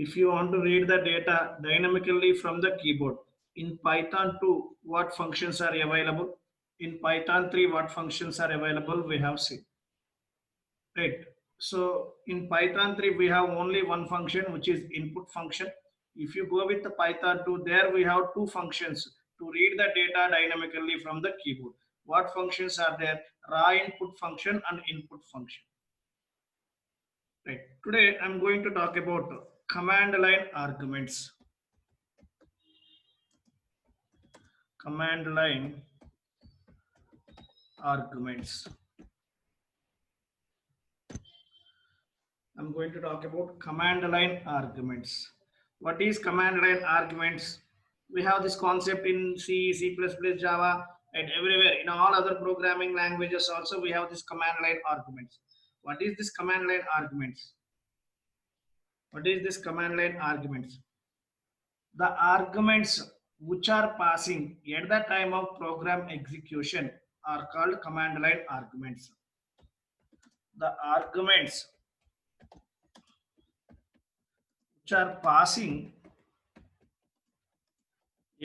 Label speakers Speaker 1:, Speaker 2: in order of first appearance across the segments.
Speaker 1: If you want to read the data dynamically from the keyboard, in Python 2, what functions are available? In Python 3, what functions are available? We have seen. Right. So in Python 3, we have only one function, which is input function. If you go with the Python 2, there we have two functions to read the data dynamically from the keyboard. What functions are there? Raw input function and input function. Right. Today I'm going to talk about command line arguments. Command line arguments. I'm going to talk about command line arguments. What is command line arguments? We have this concept in C, C++, Java, and everywhere. In all other programming languages also, we have this command line arguments. What is this command line arguments? What is this command line arguments? The arguments which are passing at the time of program execution are called command line arguments. The arguments which are passing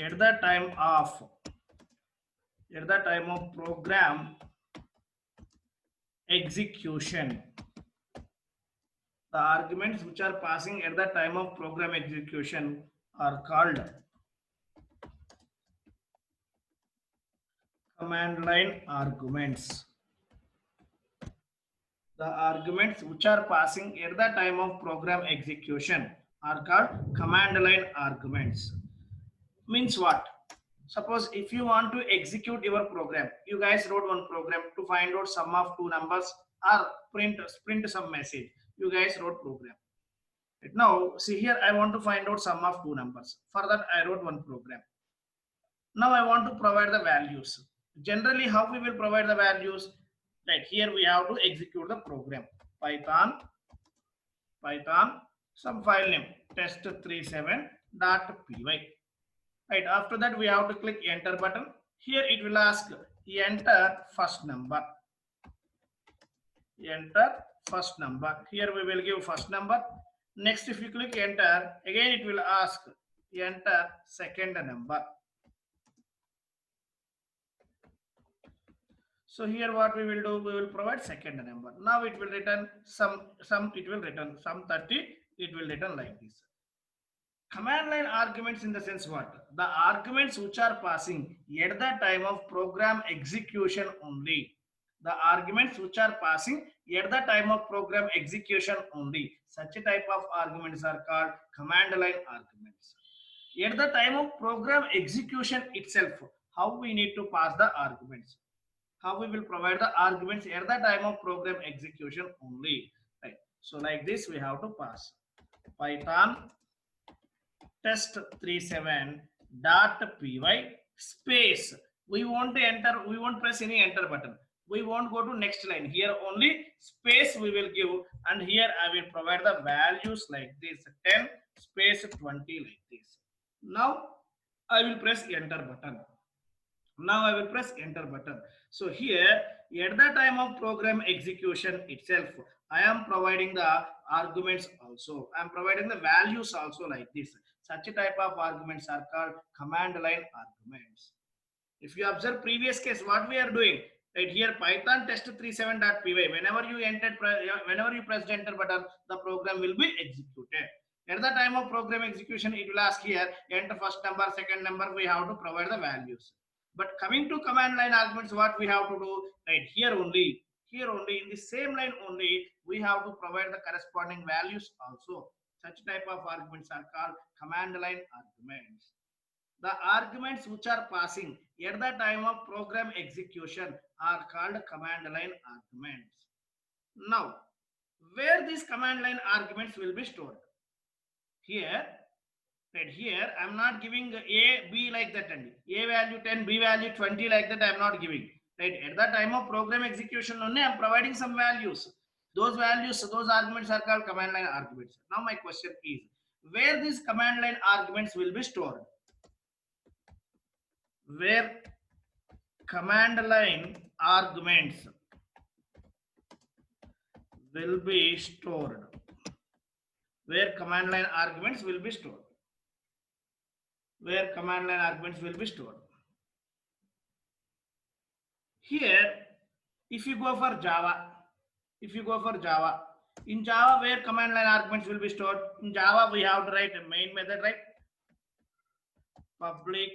Speaker 1: at the time of program execution. The arguments which are passing at the time of program execution are called command line arguments. The arguments which are passing at the time of program execution are called command line arguments. Means what? Suppose if you want to execute your program, you guys wrote one program to find out sum of two numbers or print some message. You guys wrote program. Now see here, I want to find out sum of two numbers. For that I wrote one program. Now I want to provide the values. Generally, how we will provide the values? Right here we have to execute the program. Python some file name test37.py. Right, after that we have to click enter button. Here it will ask enter first number. Enter first number. Here we will give first number. Next, if you click enter, again it will ask enter second number. So here what we will do, we will provide second number. Now it will return some it will return some 30, it will return like this. Command line arguments in the sense what? The arguments which are passing at the time of program execution only. The arguments which are passing at the time of program execution only. Such a type of arguments are called command line arguments. At the time of program execution itself, how we need to pass the arguments? How we will provide the arguments at the time of program execution only. Right. So like this we have to pass Python test37.py space. We want to enter, we won't press any enter button. We won't go to next line. Here only space we will give, and here I will provide the values like this 10 space 20 like this. Now I will press enter button. Now I will press enter button. So here at the time of program execution itself, I am providing the arguments also. I am providing the values also like this. Such a type of arguments are called command line arguments. If you observe previous case, what we are doing right here, Python test37.py. Whenever you press enter button, the program will be executed. At the time of program execution, it will ask here enter first number, second number. We have to provide the values. But coming to command line arguments, what we have to do right here only in the same line only, we have to provide the corresponding values also. Such type of arguments are called command line arguments. The arguments which are passing at the time of program execution are called command line arguments. Now, where these command line arguments will be stored? Here, right here, I am not giving A, B like that only. A value 10, B value 20 like that I am not giving. Right, at the time of program execution only I am providing some values. Those values, those arguments are called command line arguments. Now my question is, where these command line arguments will be stored? Where command line arguments will be stored? where command line arguments will be stored. Where command line arguments will be stored. Here, if you go for Java, if you go for Java, in Java, where command line arguments will be stored, in Java, we have to write a main method, right? Public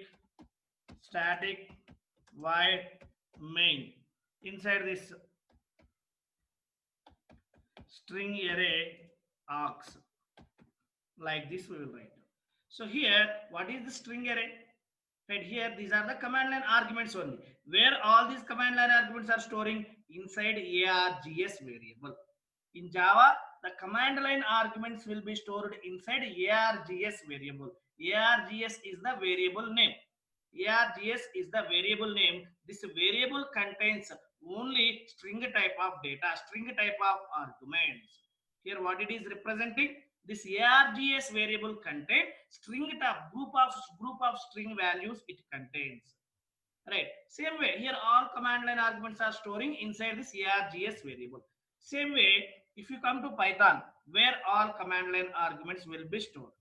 Speaker 1: static void main. Inside this string array args, like this we will write. So here, what is the string array? Right here, these are the command line arguments only. Where all these command line arguments are storing inside args variable. In Java, the command line arguments will be stored inside args variable. Args is the variable name. Args is the variable name. This variable contains only string type of data, string type of arguments. Here, what it is representing? This args variable contain string type, group of string values it contains. Right. Same way, here all command line arguments are storing inside this args variable. Same way, if you come to Python, where all command line arguments will be stored.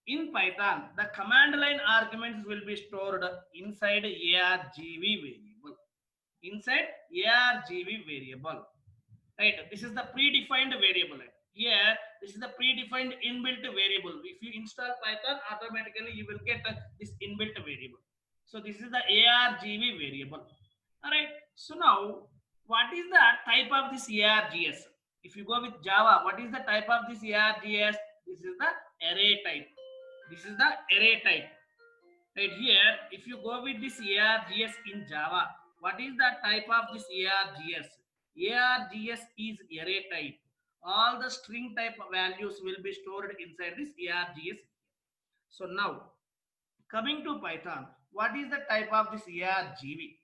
Speaker 1: In Python, the command line arguments will be stored inside argv variable. Inside argv variable. Right. This is the predefined variable. Here, this is the predefined inbuilt variable. If you install Python, automatically you will get this inbuilt variable. So this is the argv variable. All right. So now, what is the type of this args? If you go with Java, what is the type of this args? This is the array type. This is the array type. Right here, if you go with this args in Java, what is the type of this args? Args is array type. All the string type values will be stored inside this args. So now, coming to Python, what is the type of this argv?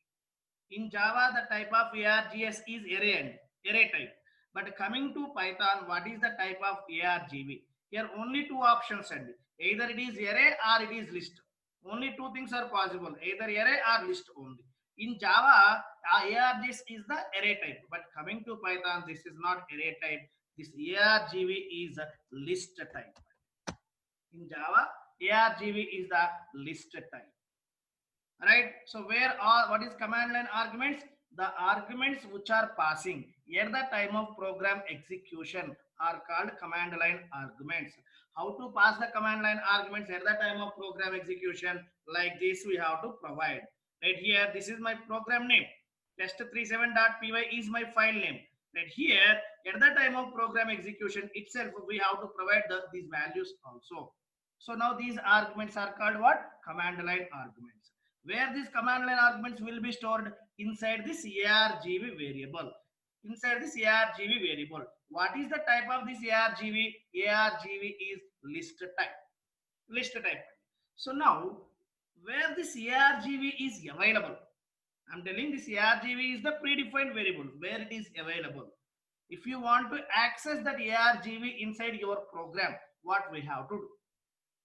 Speaker 1: In Java, the type of args is array type. But coming to Python, what is the type of argv? Here only two options are. Either it is array or it is list. Only two things are possible, either array or list only. In Java, args is the array type. But coming to Python, this is not array type. This argv is a list type. In Java, argv is the list type. Right. So where are, what is command line arguments? The arguments which are passing at the time of program execution are called command line arguments. How to pass the command line arguments at the time of program execution? Like this we have to provide. Right here, this is my program name. test37.py is my file name. Right here, at the time of program execution itself, we have to provide these values also. So now these arguments are called what? Command line arguments. Where these command line arguments will be stored inside this argv variable. Inside this argv variable. What is the type of this argv? Argv is list type. List type. So now, where this argv is available, I'm telling this argv is the predefined variable where it is available. If you want to access that argv inside your program, what we have to do?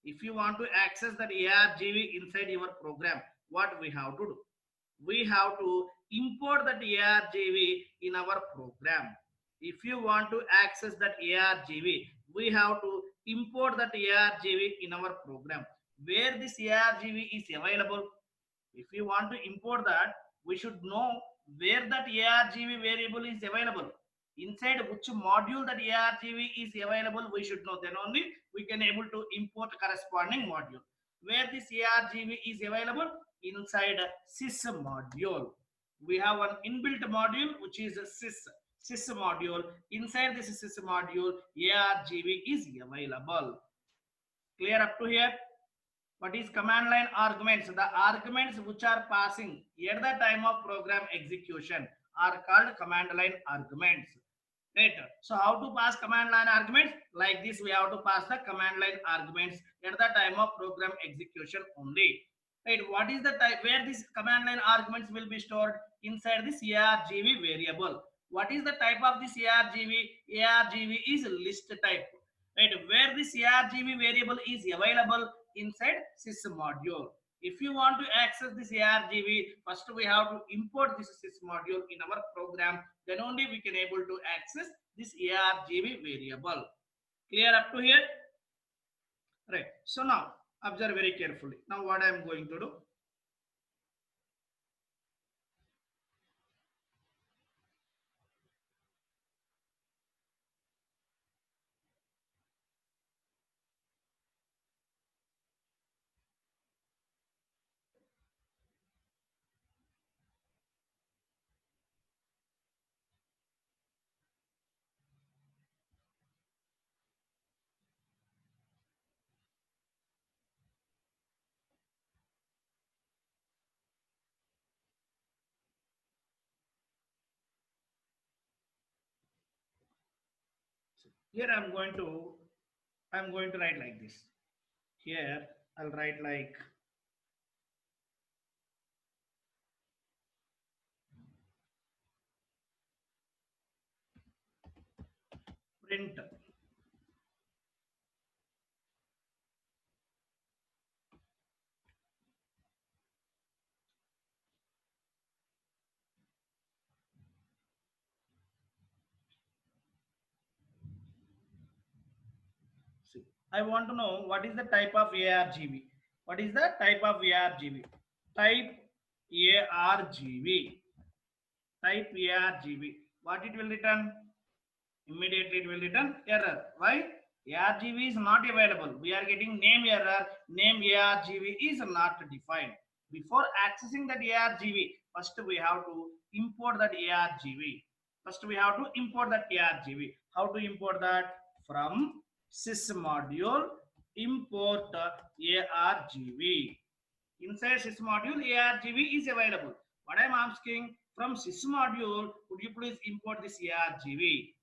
Speaker 1: If you want to access that argv inside your program, what we have to do? We have to import that argv in our program. If you want to access that argv, we have to import that argv in our program. Where this argv is available, if you want to import that, we should know where that argv variable is available. Inside which module that argv is available, we should know. Then only we can able to import corresponding module. Where this argv is available? Inside sys module. We have one inbuilt module which is a sys module. Inside this sys module, argv is available. Clear up to here? What is command line arguments? The arguments which are passing at the time of program execution are called command line arguments. Right. So how to pass command line arguments? Like this, we have to pass the command line arguments at the time of program execution only. Right. What is the type where this command line arguments will be stored? Inside this argv variable. What is the type of this argv? Argv is list type. Right. Where this argv variable is available? Inside sys module. If you want to access this argv, first we have to import this sys module in our program. Then only we can able to access this argv variable. Clear up to here? Right. So now observe very carefully. Now what I am going to do? Here I'm going to write like this. Here I'll write like print see, I want to know what is the type of ARGB. What is the type of ARGB? Type ARGB. Type ARGB. What it will return? Immediately it will return error. Why? ARGB is not available. We are getting name error. Name ARGB is not defined. Before accessing that ARGB, first we have to import that ARGB. First we have to import that ARGB. How to import that? From sys module import ARGB. Inside sys module ARGB is available. What I am asking, from sys module, could you please import this ARGB?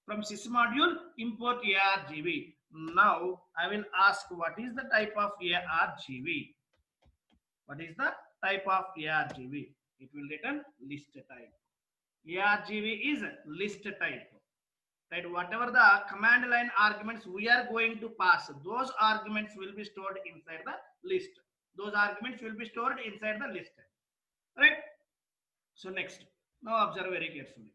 Speaker 1: From sys module import ARGB. Now I will ask what is the type of ARGB? What is the type of ARGB? It will return list type. ARGB is list type. Right, whatever the command line arguments we are going to pass, those arguments will be stored inside the list. Those arguments will be stored inside the list. Right. So next, now observe very carefully.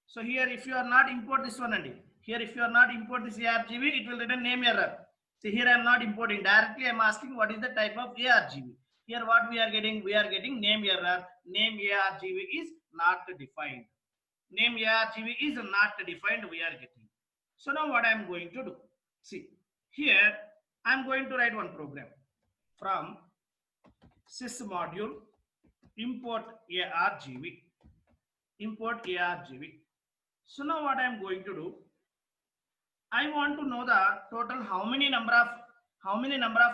Speaker 1: So here, if you are not import this one, and here if you are not import this ARGB, it will return name error. See, here I am not importing directly. I am asking what is the type of ARGB. Here what we are getting? We are getting name error. Name ARGB is not defined. Name ARGB is not defined. We are getting. So now what I am going to do? See, here I am going to write one program from sys module import ARGB. Import ARGB. So now what I am going to do, I want to know the total how many number of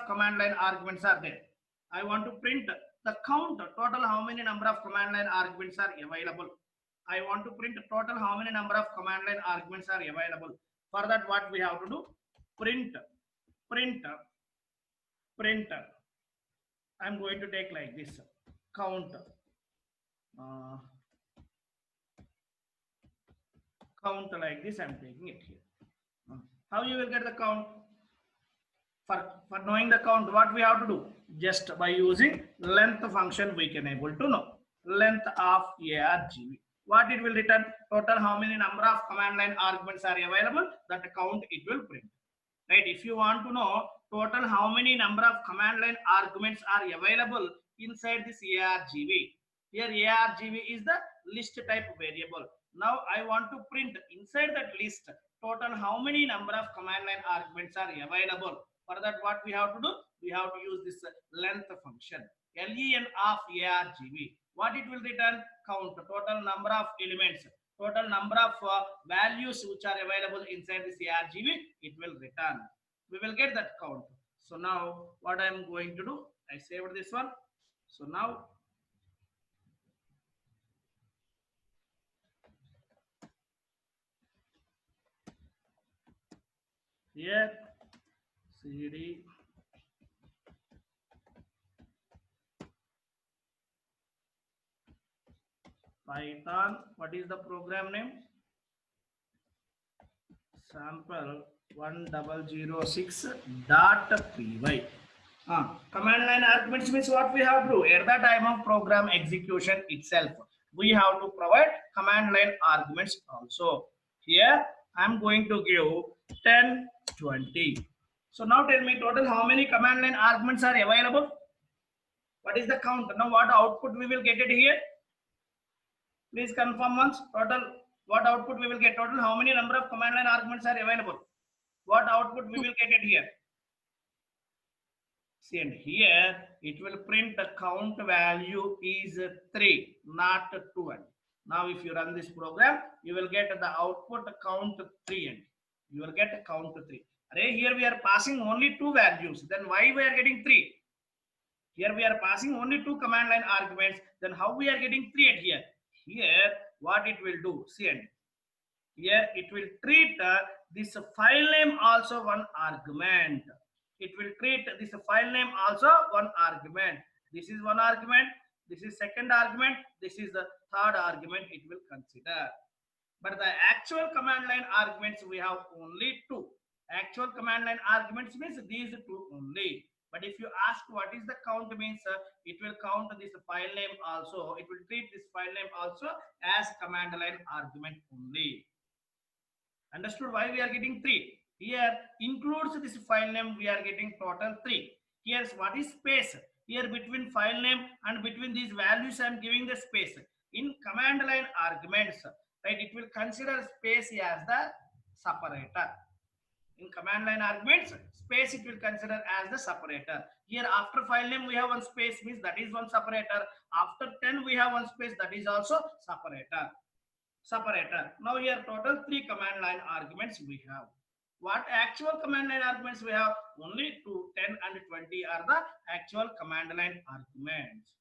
Speaker 1: command line arguments are there. I want to print the count total how many number of command line arguments are available. I want to print total how many number of command line arguments are available. For that, what we have to do? Print. I'm going to take like this count. Count like this. I'm taking it here. How you will get the count? For knowing the count, what we have to do? Just by using length function, we can able to know length of ARGB. What it will return? Total how many number of command line arguments are available. That count it will print. Right? If you want to know total how many number of command line arguments are available inside this ARGB. Here ARGB is the list type variable. Now I want to print inside that list total how many number of command line arguments are available. For that, what we have to do? We have to use this length function. len of ARGB. What it will return? Count total number of elements, total number of values which are available inside this ARGB. It will return. We will get that count. So now what I am going to do? I saved this one. So now here cd Python. What is the program name? Sample 1006.py. Command line arguments means what we have to do? At the time of program execution itself, we have to provide command line arguments also. Here I'm going to give 10, 20. So now tell me total how many command line arguments are available? What is the count? Now what output we will get it here? Please confirm once. Total what output we will get? Total how many number of command line arguments are available? What output we will get it here? See, and here it will print the count value is 3, not 2. And now if you run this program, you will get the output count 3 and you will get count 3. Array, here we are passing only 2 values. Then why we are getting 3? Here we are passing only 2 command line arguments. Then how we are getting 3 at here? Here what it will do? See, and here it will treat this file name also one argument. It will treat this file name also one argument. This is one argument, this is second argument, this is the third argument it will consider. But the actual command line arguments we have only 2. Actual command line arguments means these 2 only. But if you ask what is the count means, it will count this file name also. It will treat this file name also as command line argument only. Understood why we are getting 3? Here includes this file name, we are getting total 3. Here's what is space. Here between file name and between these values I am giving the space. In command line arguments, right, it will consider space as the separator. In command line arguments, space it will consider as the separator. Here after file name we have one space, means that is one separator. After 10 we have one space, that is also separator. Now here total 3 command line arguments we have. What actual command line arguments we have? Only 2, 10 and 20 are the actual command line arguments.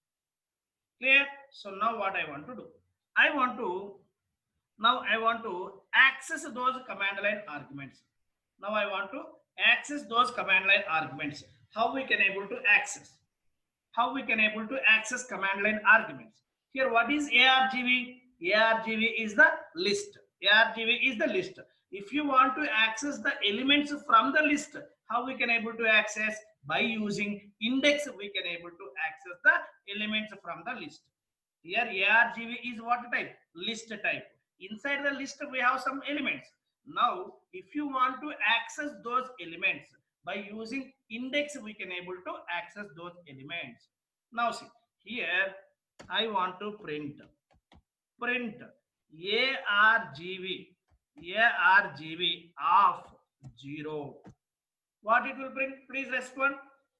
Speaker 1: Clear? So now what I want to do? I want to access those command line arguments. Now I want to access those command line arguments. How we can able to access? How we can able to access command line arguments? Here what is ARGV? ARGV is the list. ARGV is the list. If you want to access the elements from the list, how we can able to access? By using index we can able to access the elements from the list. Here ARGV is what type? List type. Inside the list we have some elements. Now if you want to access those elements, by using index we can able to access those elements. Now see, here I want to print ARGV of 0. What it will print? Please respond.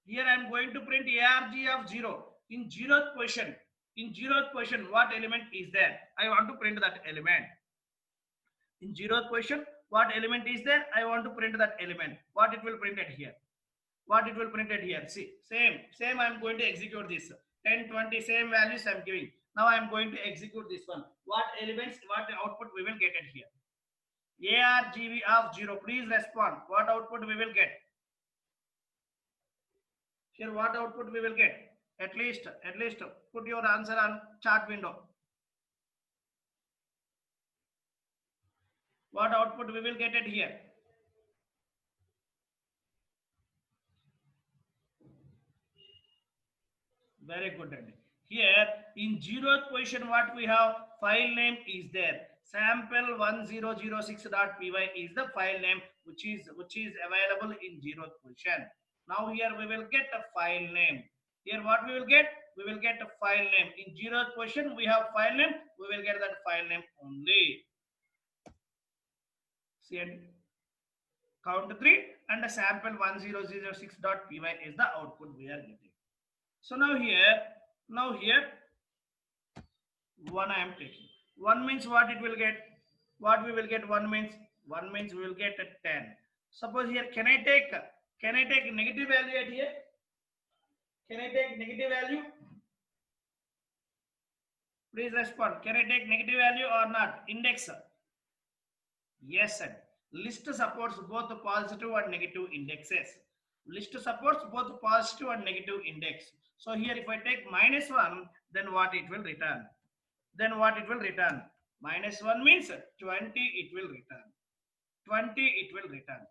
Speaker 1: Here I am going to print ARG of 0. In 0th position, what element is there? I want to print that element. In 0th position, what element is there? I want to print that element. What it will print it here? What it will print it here? See, same I am going to execute this. 10, 20, same values I am giving. Now I am going to execute this one. What elements, what output we will get it here? ARGV of 0. Please respond. What output we will get? Here what output we will get? At least put your answer on chat window. What output we will get it here? Very good. Here in 0th position what we have? File name is there. Sample1006.py is the file name which is available in 0th position. Now here we will get a file name. Here what we will get? We will get a file name. In 0th position we have file name. We will get that file name only. See, count 3 and a sample1006.py is the output we are getting. So now here 1 I am taking. 1 means what it will get? What we will get? 1 means we will get a 10. Suppose here can I take negative value at here? Can I take negative value? Please respond. Can I take negative value or not? Index. Yes, sir. List supports both positive and negative indexes. List supports both positive and negative index. So here if I take -1, then what it will return? -1 means 20 it will return. 20 it will return.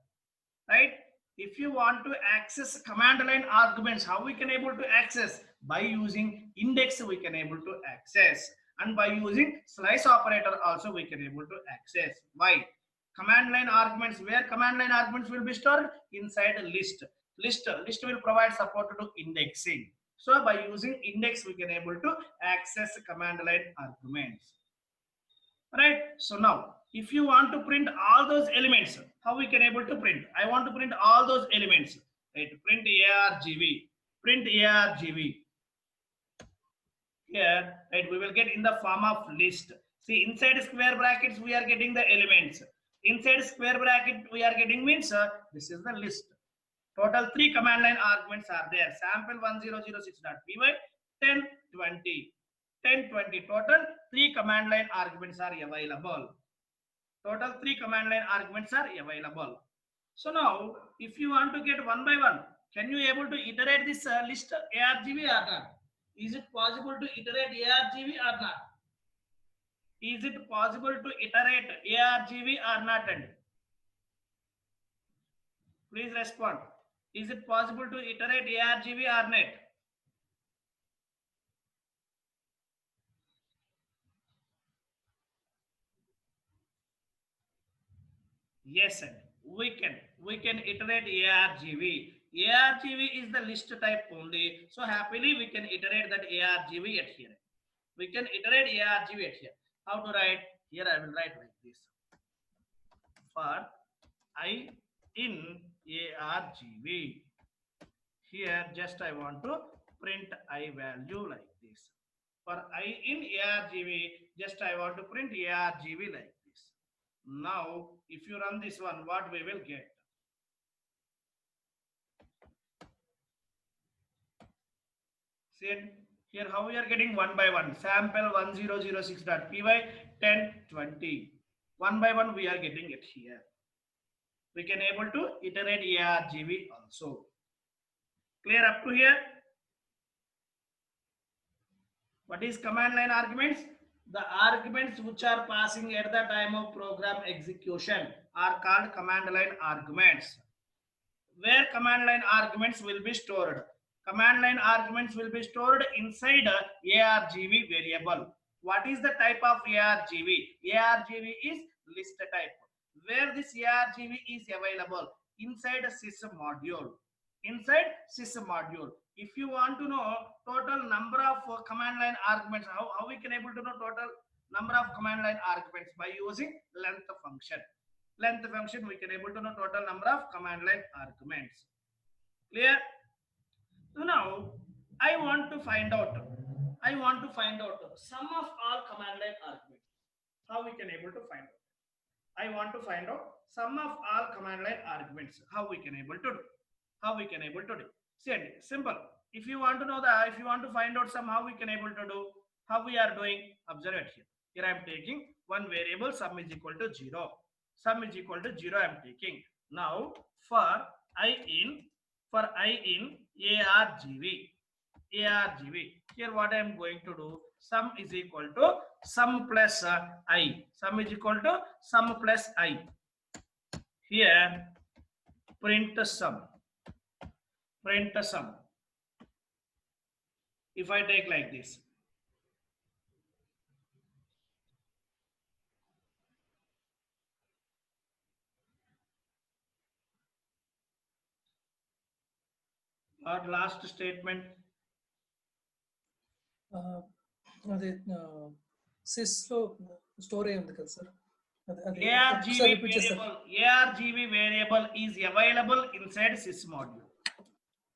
Speaker 1: Right? If you want to access command line arguments, how we can able to access? By using index we can able to access. And by using slice operator also we can able to access. Why? Command line arguments, where command line arguments will be stored? Inside a list. List will provide support to indexing. So by using index, we can able to access command line arguments. Right? So now, if you want to print all those elements, how we can able to print? I want to print all those elements. Right? Print argv. Print argv. Here, right, we will get in the form of list. See, inside square brackets, we are getting the elements. Inside square bracket, we are getting means this is the list. Total 3 command line arguments are there. Sample 1006.py 1020. 1020 total 3 command line arguments are available. Total 3 command line arguments are available. So now, if you want to get one by one, can you able to iterate this list argv or not? Is it possible to iterate argv or not? Is it possible to iterate argv or not? And please respond. Is it possible to iterate argv or not? Yes, sir. We can iterate argv. Argv is the list type only. So happily we can iterate that argv at here. We can iterate argv at here. How to write? Here I will write like this. For I in argv. Here just I want to print I value like this. For I in argv, just I want to print argv like this. Now, if you run this one, what we will get? See here how we are getting one by one. Sample 1006.py 1020. One by one we are getting it here. We can able to iterate argv also. Clear up to here? What is command line arguments? The arguments which are passing at the time of program execution are called command line arguments. Where command line arguments will be stored? Command line arguments will be stored inside a argv variable. What is the type of argv? Argv is list type. Where this argv is available? Inside a sys module. Inside sys module. If you want to know total number of command line arguments, how we can able to know total number of command line arguments? By using length function. Length function, we can able to know total number of command line arguments. Clear? So now I want to find out sum of all command line arguments. How we can able to find out? I want to find out sum of all command line arguments. How we can able to do? How we can able to do? See, simple. If you want to know that, if you want to find out some, how we can able to do? How we are doing? Observe it here. Here I am taking one variable sum is equal to 0. Sum is equal to 0 I am taking. Now for I in argv. Here what I am going to do? Sum is equal to sum plus I. Sum is equal to sum plus I. Here print sum. Print sum. If I take like this. Our last statement.
Speaker 2: అదే sys లో store అయి ఉంది కదా sir.
Speaker 1: argv variable is available inside sys module.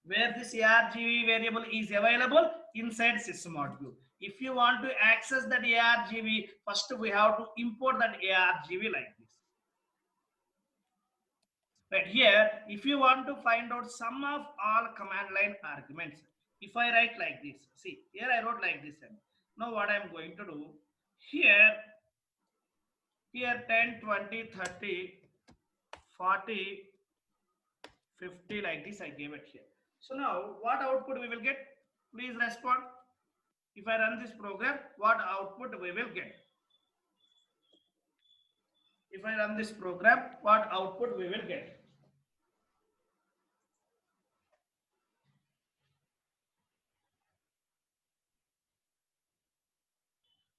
Speaker 1: Where this argv variable is available inside sys module. If you want to access that argv, first we have to import that argv like this. Right here, if you want to find out sum of all command line arguments, if I write like this, see here I wrote like this. Now what I am going to do here 10 20 30 40 50 like this I gave it here. So now what output we will get? Please respond. If I run this program, what output we will get? If I run this program, what output we will get?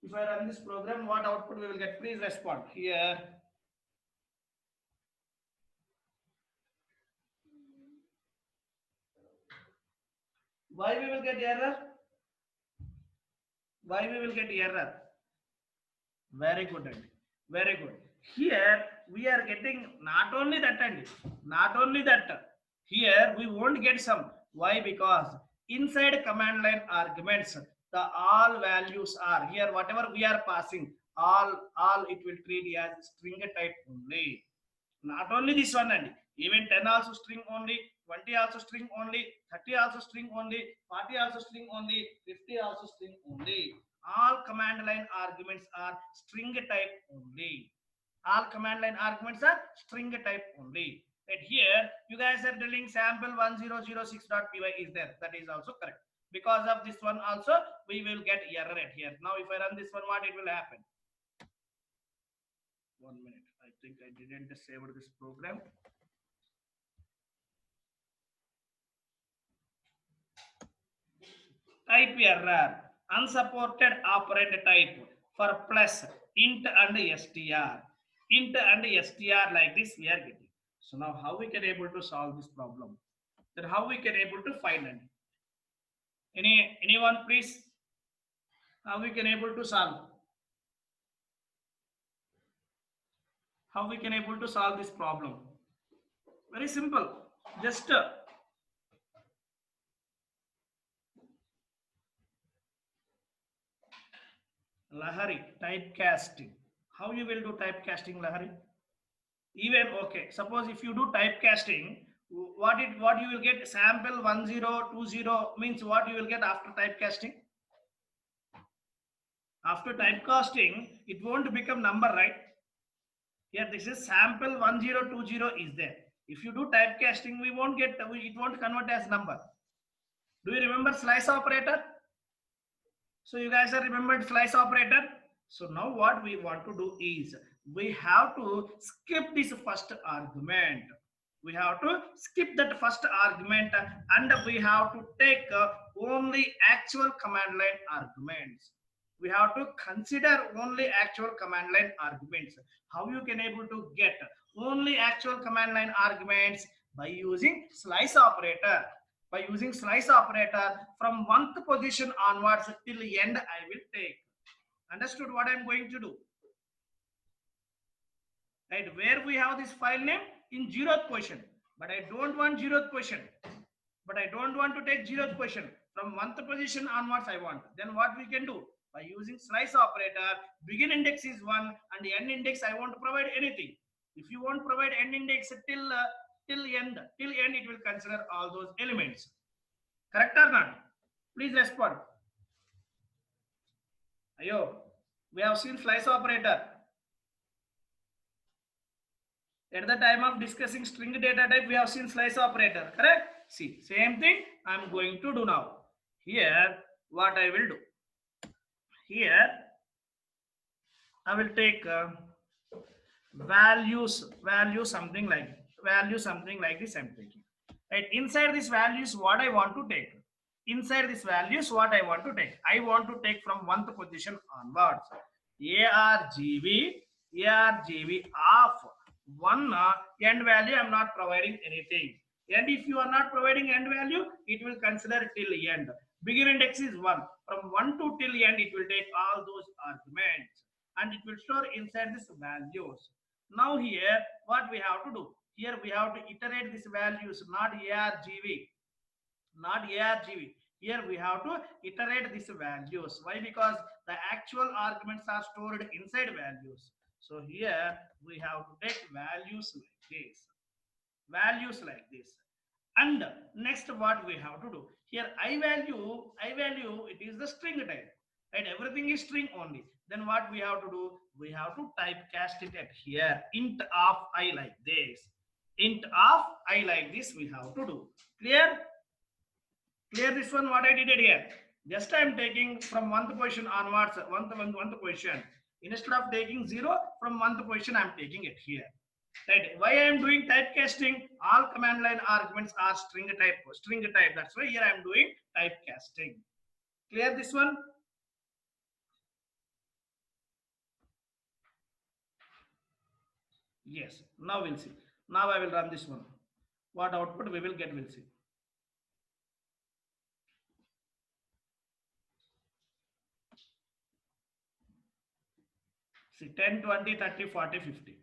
Speaker 1: If I run this program, what output we will get? Please respond here. Why we will get error? Why we will get error? Very good, Andy. Very good. Here we are getting not only that, Andy, not only that. Here we won't get some. Why? Because inside command line arguments, the all values are here. Whatever we are passing, all it will treat as string type only. Not only this one, and even 10 also string only, 20 also string only, 30 also string only, 40 also string only, 50 also string only. All command line arguments are string type only. All command line arguments are string type only. And here you guys are telling sample 1006.py is there. That is also correct. Because of this one also we will get error at here. Now if I run this one, what it will happen? 1 minute. I think I didn't save this program. Type error. Unsupported operand type for plus int and str. Int and str like this we are getting. So now how we can able to solve this problem? Then how we can able to find it? Anyone please? How we can able to solve? How we can able to solve this problem? Very simple. Just Lahari, typecasting. How you will do typecasting, Lahari? Even okay. Suppose if you do typecasting, what you will get? Sample 1020 means what you will get after typecasting? After typecasting, it won't become number, right? Here this is sample 1020 is there. If you do typecasting, we won't get it won't convert as number. Do you remember slice operator? So you guys are remembered slice operator. So now what we want to do is we have to skip this first argument. We have to skip that first argument and we have to take only actual command line arguments. We have to consider only actual command line arguments. How you can able to get only actual command line arguments? By using slice operator. By using slice operator, from 1th position onwards till end I will take. Understood what I am going to do? Right, where we have this file name in 0th position, but I don't want 0th position. But I don't want to take 0th position. From 1th position onwards I want. Then what we can do? By using slice operator, begin index is 1 and the end index I want to provide anything. If you won't provide end index till end it will consider all those elements. Correct or not? Please respond. Ayo, we have seen slice operator. At the time of discussing string data type, we have seen slice operator. Correct? See, same thing I am going to do now. Here, what I will do? Here, I will take value something like this. I'm taking. Right, inside these values, what I want to take? Inside these values, what I want to take? I want to take from 1th position onwards. ARGV of 1 end value. I am not providing anything. And if you are not providing end value, it will consider till end. Begin index is 1. From 1 to till end, it will take all those arguments and it will store inside these values. Now here, what we have to do? Here we have to iterate these values, not ARGV. Here we have to iterate these values. Why? Because the actual arguments are stored inside values. So here we have to take values like this. And next what we have to do? Here I value, it is the string type. Right? Everything is string only. Then what we have to do? We have to typecast it at here. Int of I like this. Int of I like this we have to do. Clear? Clear this one what I did it here. Just I am taking from 1th position onwards, 1th position. Instead of taking 0 from 1th position, I am taking it here. Right? Why I am doing typecasting? All command line arguments are string type. That's why here I am doing typecasting. Clear this one? Yes. Now we'll see. Now I will run this one. What output we will get, we'll see. See 10, 20, 30, 40, 50.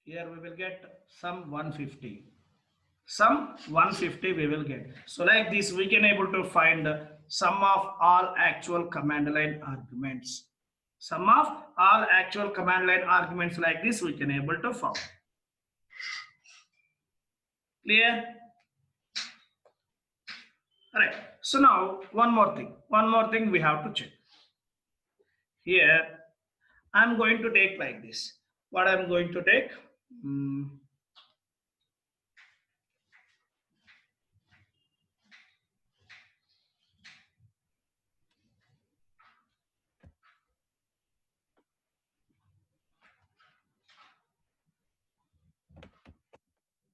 Speaker 1: Here we will get some 150. Some 150 we will get. So like this, we can able to find the sum of all actual command line arguments. Sum of all actual command line arguments like this, we can able to find. Clear? All right. So now one more thing we have to check. Here, I'm going to take like this. What I'm going to take?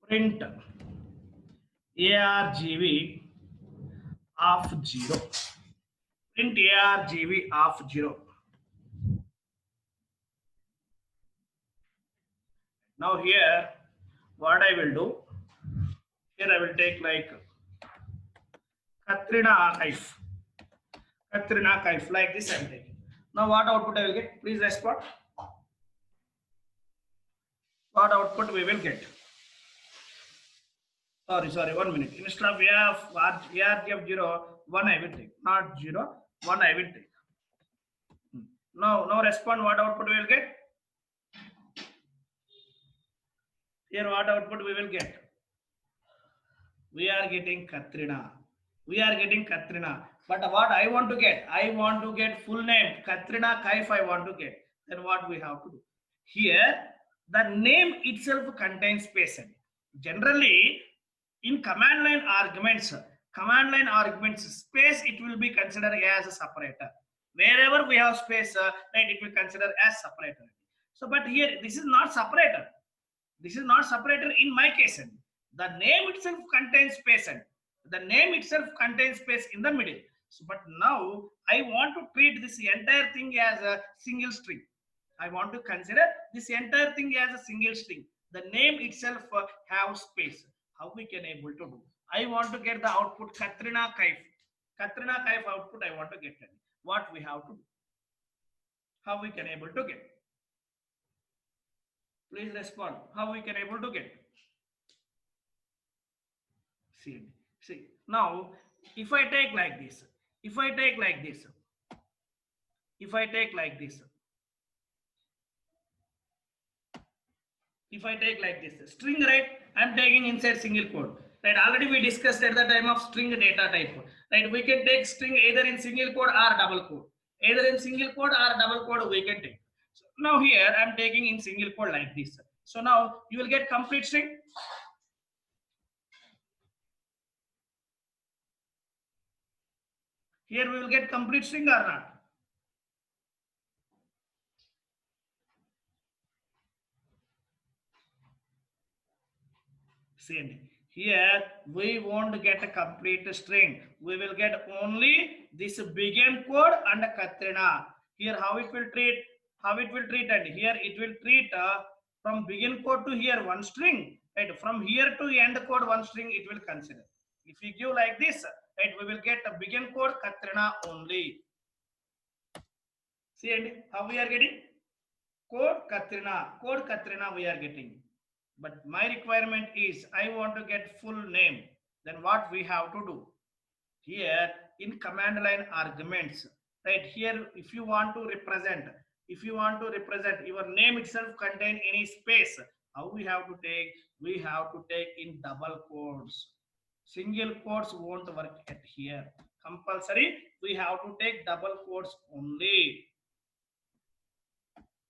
Speaker 1: Print argv of 0. Print argv of 0. Now here, what I will do, here I will take like Katrina archive. Katrina archive, like this I'm taking. Now what output I will get? Please respond. What output we will get? Sorry, 1 minute. Instead of argv 0, 1 I will take. Not 0, 1 I will take. Now respond, what output we will get? Here what output we will get? We are getting Katrina. But what I want to get? I want to get full name. Katrina Kaif I want to get. Then what we have to do? Here, the name itself contains space. Generally, in command line arguments, space, it will be considered as a separator. Wherever we have space, right, it will consider as separator. So, but here, this is not separator. This is not separator in my case. The name itself contains space. The name itself contains space in the middle. So, but now I want to treat this entire thing as a single string. I want to consider this entire thing as a single string. The name itself have space. How we can able to do? I want to get the output Katrina Kaif. Katrina Kaif output I want to get. What we have to do? How we can able to get? Please respond. How we can able to get? See. Now, if I take like this, string, right, I'm taking inside single quote, right? Already we discussed at the time of string data type, right? We can take string either in single quote or double quote. Either in single quote or double quote we can take. So now here I'm taking in single quote like this. So now you will get complete string. Here we will get complete string or not? See, here we won't get a complete string. We will get only this begin code and Katrina. Here how it will treat? And here it will treat from begin code to here one string. Right? From here to end code one string it will consider. If we give like this, right, we will get a begin code Katrina only. See, and how we are getting? Code Katrina we are getting. But my requirement is I want to get full name. Then what we have to do? Here in command line arguments, right, here if you want to represent your name itself contain any space, how we have to take? We have to take in double quotes. Single quotes won't work at here. Compulsory we have to take double quotes only.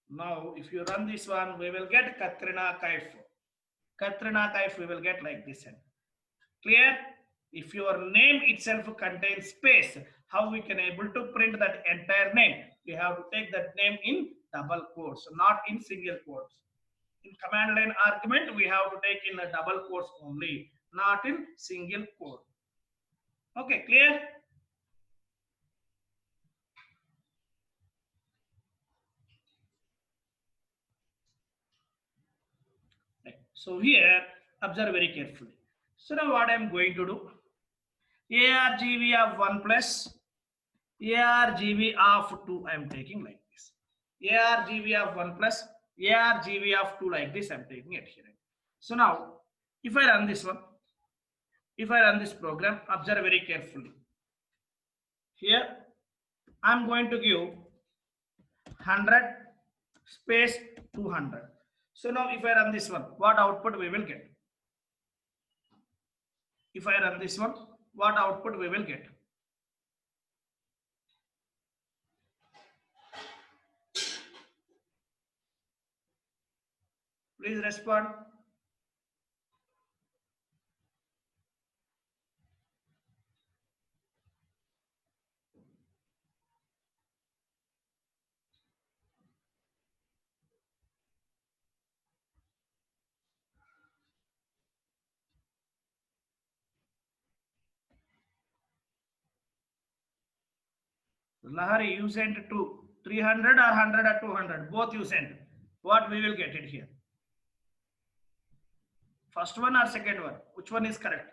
Speaker 1: Now if you run this one, we will get Katrina Kaif. We will get like this. Clear? If your name itself contains space, how we can able to print that entire name? We have to take that name in double quotes, not in single quotes. In command line argument, we have to take in a double quotes only, not in single quote. Okay, clear? So here, observe very carefully. So now what I am going to do? argv of 1 plus argv of 2 I am taking like this. argv of 1 plus argv of 2, like this I'm taking it here. So now if I run this one, if I run this program, observe very carefully. Here I'm going to give 100 space 200. So now if I run this one, what output we will get? If I run this one, what output we will get? Please respond. Lahari, you sent to 300 or 100 or 200, both you sent. What we will get it here? First one or second one? Which one is correct?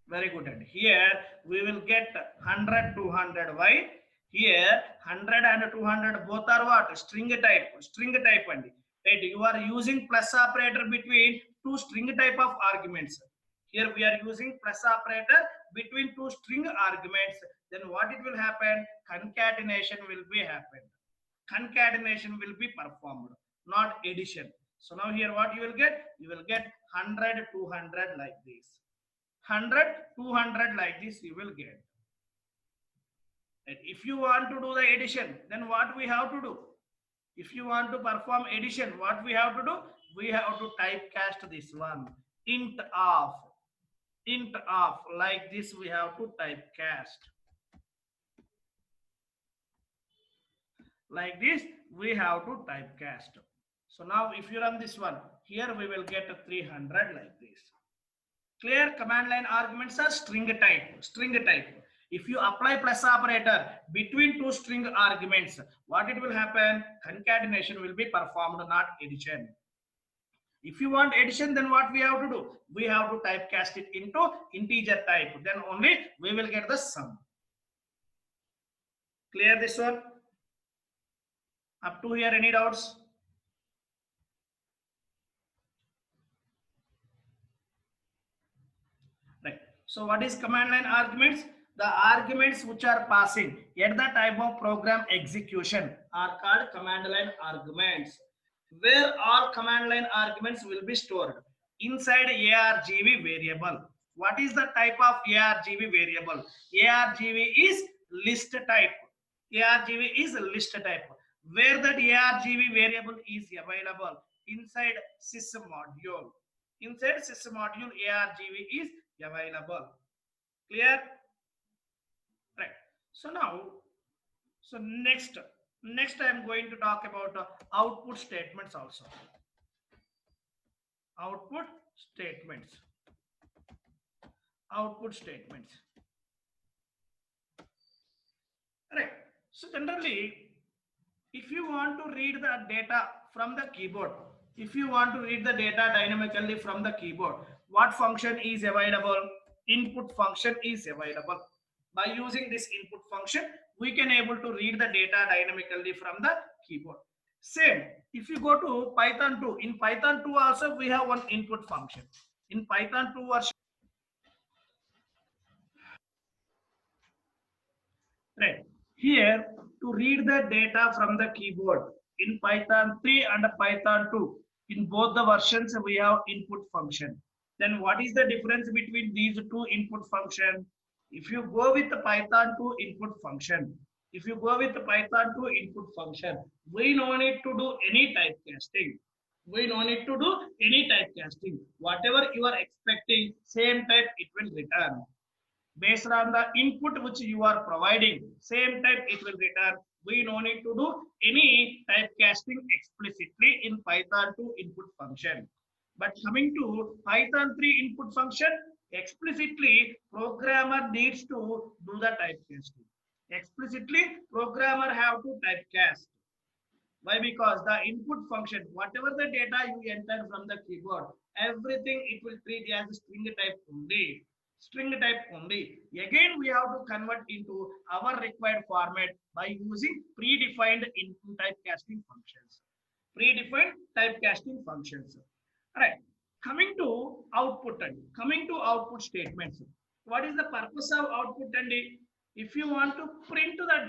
Speaker 1: Very good. And here we will get 100, 200. Why? Here 100 and 200 both are what? String type. String type only. Right? You are using plus operator between two string type of arguments. Here we are using plus operator between two string arguments. Then what it will happen? Concatenation will be happen. Concatenation will be performed, not addition. So now here what you will get? You will get 100, 200 like this. 100, 200 like this you will get. And if you want to do the addition, then what we have to do? If you want to perform addition, what we have to do? We have to typecast this one. Int of. Int of. Like this we have to typecast. Like this we have to typecast. So now if you run this one, here we will get a 300 like this. Clear? Command line arguments are string type. String type. If you apply plus operator between two string arguments, what it will happen? Concatenation will be performed, not addition. If you want addition, then what we have to do? We have to typecast it into integer type. Then only we will get the sum. Clear this one? Up to here, any doubts? Right. So what is command line arguments? The arguments which are passing at the time of program execution are called command line arguments, where all command line arguments will be stored inside argv variable. What is the type of argv variable? Argv is list type. Argv is list type, where that argv variable is available inside sys module. Inside sys module, argv is available. Clear? Right. So now, so next I am going to talk about output statements also. Output statements. Output statements. Right. So generally, if you want to read the data from the keyboard, if you want to read the data dynamically from the keyboard, what function is available? Input function is available. By using this input function, we can able to read the data dynamically from the keyboard. Same, if you go to Python 2, in Python 2 also we have one input function. In Python 2 version, right, here to read the data from the keyboard in Python 3 and Python 2, in both the versions we have input function. Then what is the difference between these two input functions? If you go with the Python 2 input function, if you go with the Python 2 input function, we no need to do any typecasting. We no need to do any typecasting. Whatever you are expecting, same type it will return. Based on the input which you are providing, same type it will return. We no need to do any typecasting explicitly in Python 2 input function. But coming to Python 3 input function, explicitly programmer needs to do the typecasting. Explicitly programmer have to typecast. Why? Because the input function, whatever the data you enter from the keyboard, everything it will treat as a string type only. string type only. Again, we have to convert into our required format by using predefined input typecasting functions. Predefined typecasting functions. All right. Coming to output statements. What is the purpose of output? And if you want to print the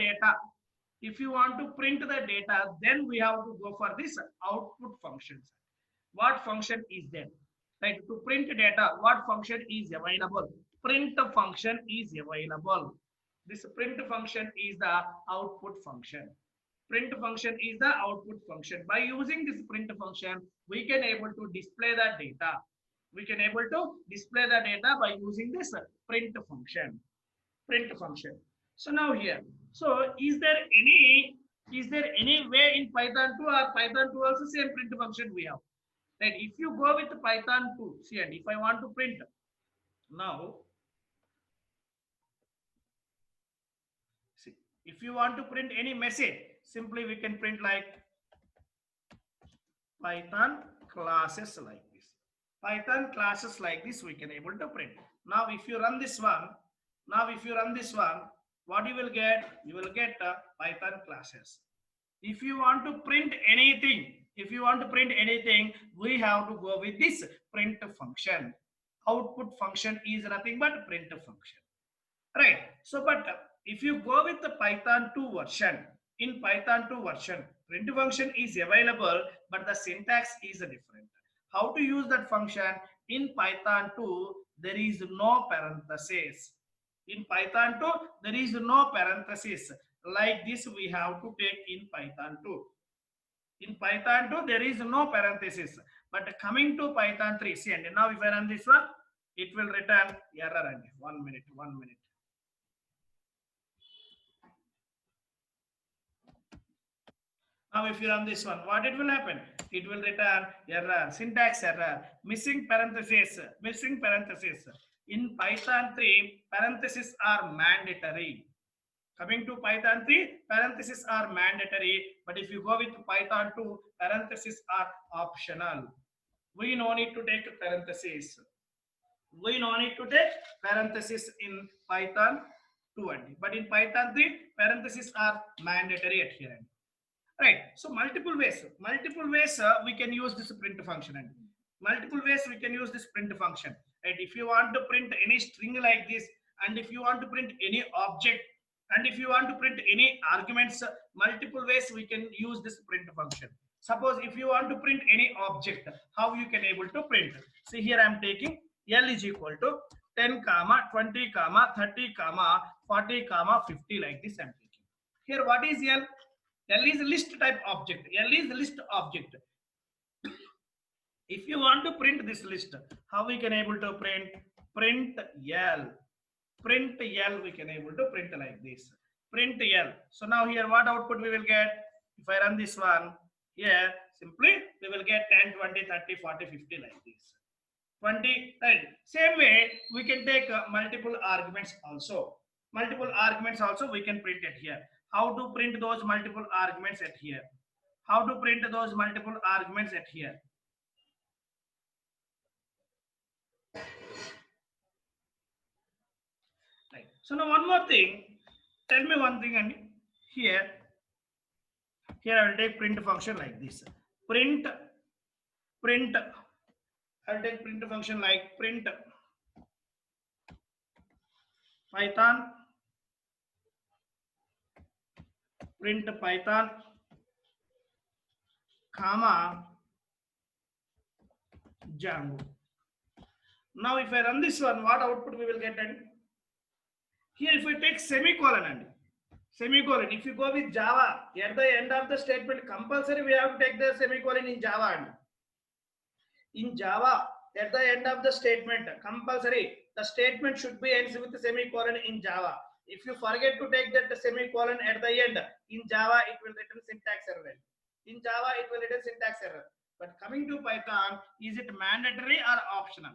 Speaker 1: data, then we have to go for this output functions. What function is there? Right, to print data, what function is available? Print function is available. This print function is the output function. Print function is the output function. By using this print function, we can able to display the data. We can able to display the data by using this print function. Print function. So now here, so is there any way in Python 2 or Python 2 also same print function we have? Right, if you go with Python 2, see, and if I want to print now, see, if you want to print any message, simply we can print like Python classes like this. Python classes like this we can able to print. Now if you run this one, what you will get? You will get Python classes. If you want to print anything, we have to go with this print function. Output function is nothing but print function. Right. So, but if you go with the Python 2 version, in Python 2 version, print function is available, but the syntax is different. How to use that function? In Python 2, there is no parenthesis. In Python 2, there is no parenthesis. Like this, we have to take in Python 2. In Python 2, there is no parenthesis. But coming to Python 3, see, and now if I run this one, it will return error. And 1 minute. Now if you run this one, what it will happen? It will return error, syntax error, missing parenthesis. In Python 3, parentheses are mandatory. Coming to Python 3, parentheses are mandatory, but if you go with Python 2, parentheses are optional. We no need to take parentheses. In Python 2 only. But in Python 3, parentheses are mandatory at here. Right. So multiple ways we can use this print function. And Right. If you want to print any string like this, and if you want to print any object, and if you want to print any arguments, multiple ways we can use this print function. Suppose if you want to print any object, how you can able to print? See here I am taking L is equal to 10, 20, 30, 40, 50 like this I am taking. Here what is L? L is list type object. If you want to print this list, how we can able to print? Print L. We can able to print like this. Print L. So now here what output we will get? If I run this one, here simply we will get 10, 20, 30, 40, 50 like this. 20, right? Same way we can take multiple arguments also. We can print it here. How to print those multiple arguments at here? Right. So now one more thing. Tell me one thing, and here I will take print function like this. Print. I will take print function like print Python. Print Python, comma Django. Now if I run this one, what output we will get? And here if we take semicolon and semicolon, if you go with Java, at the end of the statement, compulsory we have to take the semicolon in Java. And in Java, at the end of the statement, compulsory, the statement should be ends with the semicolon in Java. If you forget to take that semicolon at the end, in Java it will return syntax error. But coming to Python, is it mandatory or optional?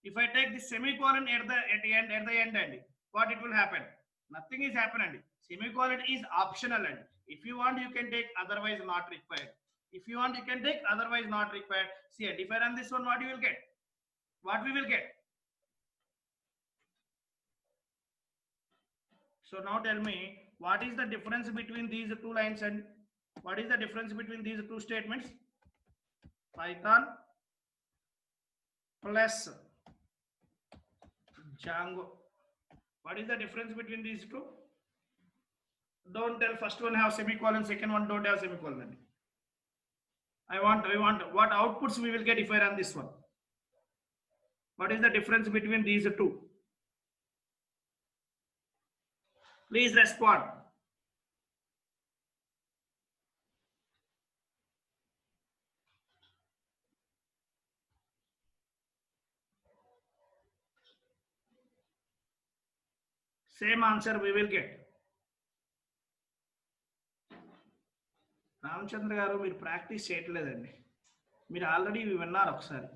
Speaker 1: If I take the semicolon at the end, what it will happen? Nothing is happening. Semicolon is optional, and if you want, you can take, otherwise not required. If you want, you can take, otherwise not required. See, and if I run this one, what you will get? What we will get? So now tell me, what is the difference between these two lines and what is the difference between these two statements? Python plus Django. What is the difference between these two? Don't tell first one have semicolon, second one don't have semicolon. I want what outputs we will get if I run this one. What is the difference between these two? Please respond. Same answer we will get. Ramachandra గారు మీరు practice చేయట్లేదండి. మీరు already విన్నారు ఒకసారి.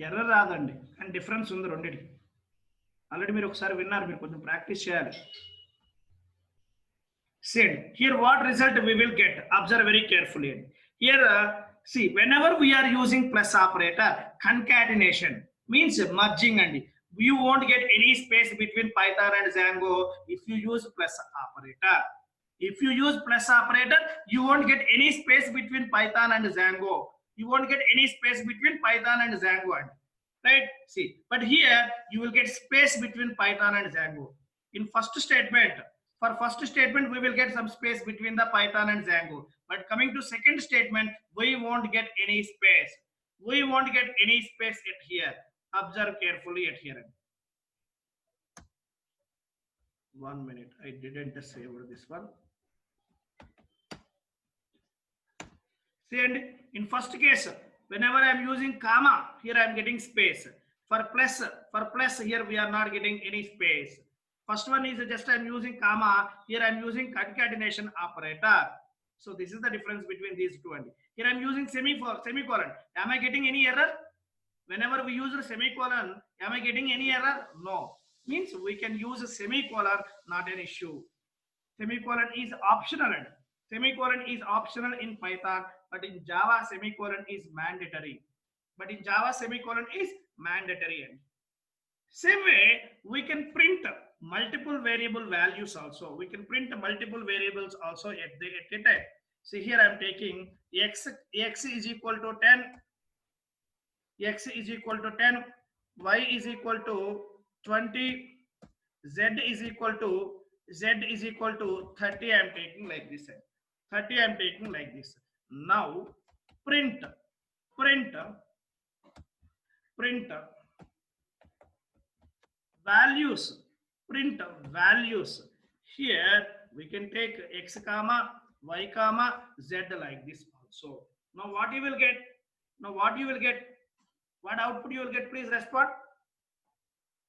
Speaker 1: Error రాదండి కానీ difference ఉంది రెండిటికి. ఆల్రెడీ మీరు ఒకసారి విన్నారు, మీరు కొంచెం ప్రాక్టీస్ చేయాలి. Said here what result we will get, observe very carefully. Here see, whenever we are using plus operator, concatenation means merging, and you won't get any space between Python and Django if you use plus operator. If you use plus operator, you won't get any space between Python and Django. You won't get any space between Python and Django, right? See, but here you will get space between Python and Django. In first statement, for first statement we will get some space between the Python and Django, but coming to second statement we won't get any space. We won't get any space at here. Observe carefully at here. 1 minute, I didn't save this one. See, and in first case, whenever I am using comma, here I am getting space. For plus here we are not getting any space. First one is just I am using comma, here I am using concatenation operator. So this is the difference between these two. And here I am using semicolon. Am I getting any error? Whenever we use a semicolon, am I getting any error? No. Means we can use a semicolon, not an issue. Semicolon is optional. Semicolon is optional in Python, but in Java semicolon is mandatory. But in Java semicolon is mandatory. Same way we can print multiple variable values also. We can print multiple variables also at a time. See, here I am taking x is equal to 10, x is equal to 10, y is equal to 20, z is equal to 30. I am taking like this. 30 I am taking like this. Now print values. Print values. Here we can take x comma y comma z like this also. Now what you will get? What output you will get? Please respond.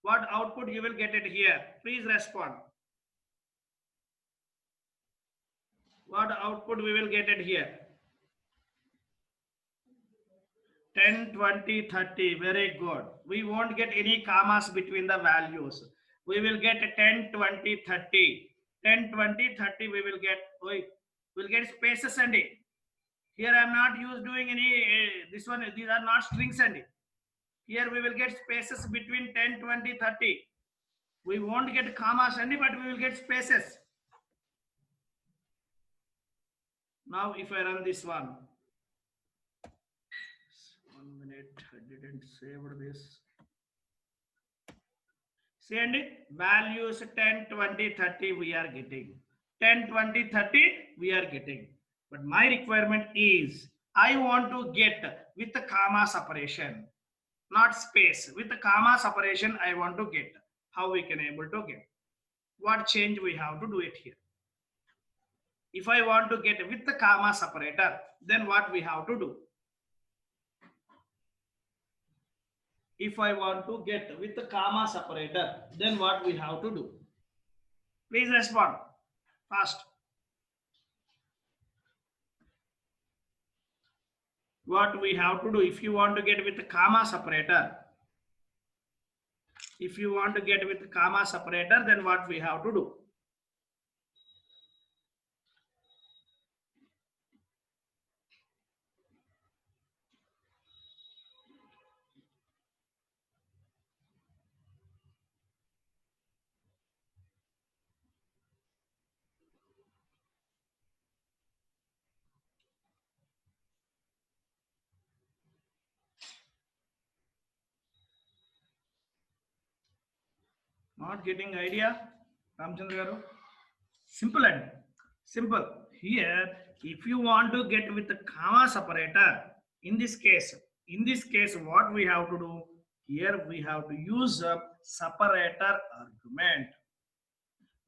Speaker 1: What output you will get it here? Please respond. What output we will get it here? 10, 20, 30. Very good. We won't get any commas between the values. We will get 10, 20, 30. 10, 20, 30 we will get. We'll get spaces and here I am not doing any this one. These are not strings and here we will get spaces between 10, 20, 30. We won't get commas and but we will get spaces. Now if I run this one, 1 minute, I didn't save this. See, and values 10, 20, 30 we are getting. 10, 20, 30 we are getting. But my requirement is I want to get with the comma separation, not space. With the comma separation I want to get. How we can able to get? What change we have to do it here? If I want to get with the comma separator, then what we have to do? If I want to get with the comma separator, then what we have to do? Please respond fast. What we have to do if you want to get with the comma separator? If you want to get with the comma separator, then what we have to do? Not getting idea, Ramchandra garu? Simple and simple. Here, if you want to get with the comma separator, in this case, what we have to do? Here we have to use a separator argument.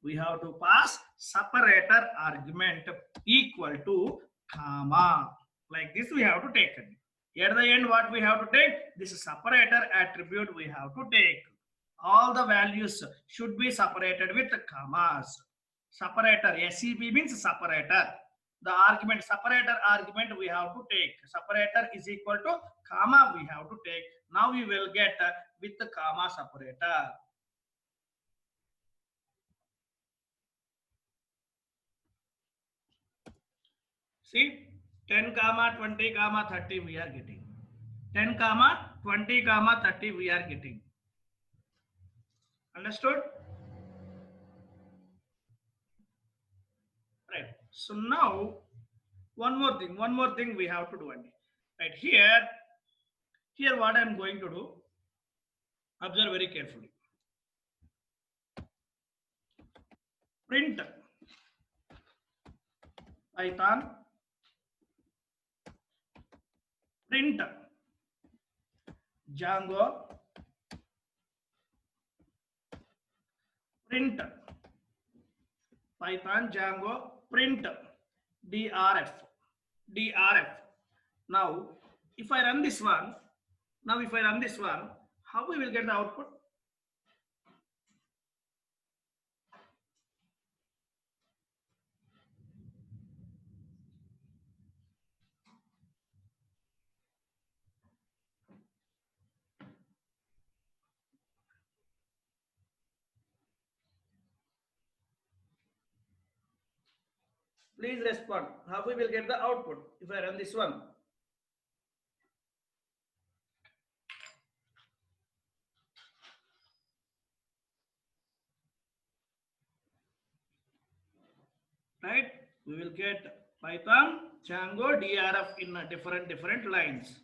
Speaker 1: We have to pass separator argument equal to comma. Like this, we have to take it. At the end, what we have to take? This separator attribute we have to take. All the values should be separated with commas. Separator, SEP means separator. The argument, separator argument we have to take. Separator is equal to comma we have to take. Now we will get with the comma separator. See, 10 comma 20 comma 30 we are getting. 10 comma 20 comma 30 we are getting. Understood? Right. So now one more thing we have to do. Right here what I am going to do, observe very carefully. Print Python, print Django, print Python Django, print drf. Now if I run this one, how we will get the output? Please respond. How we will get the output if I run this one? Right? We will get Python Django drf in different lines.